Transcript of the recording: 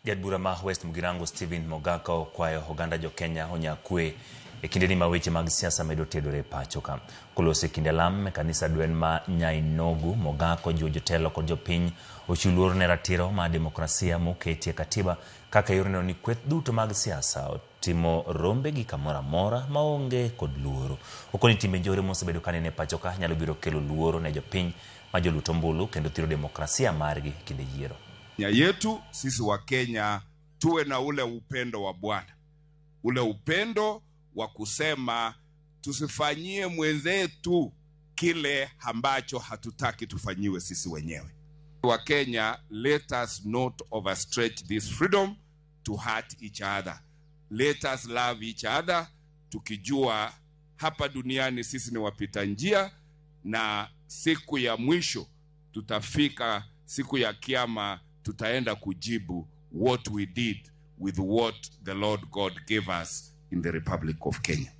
Jaod bura ma West Mugirango Stephen Mogaka okwayo oganda jo Kenya onya kwee e kinde ni maweche mag siasa medo tedore pacho ka kolose kinde lam kanisa dwen ma Nyainogu Mogaka jotelo kod jopiny ochuluor ne ratiro ma demokrasia moketie katiba kaka yorno ni kweth duto mag siasa timo rombe gi kamora mora maonge kod luoro. Okoni timbe njore mosebedo kanene pacho ka nyalo biro kelo luoro ne jopiny ma joluto mbulu kendo thiro demokrasia margi kinde yiero. Nya yetu sisi wa Kenya tuwe na ule upendo wa Bwana. Ule upendo wa kusema tusifanyie mwenzetu kile ambacho hatutaki tufanyiwe sisi wenyewe. Wa Kenya, let us not overstretch this freedom to hurt each other. Let us love each other, tukijua hapa duniani sisi ni wapita njia na siku ya mwisho tutafika, siku ya kiyama tutaenda kujibu what we did with what the Lord God gave us in the Republic of Kenya.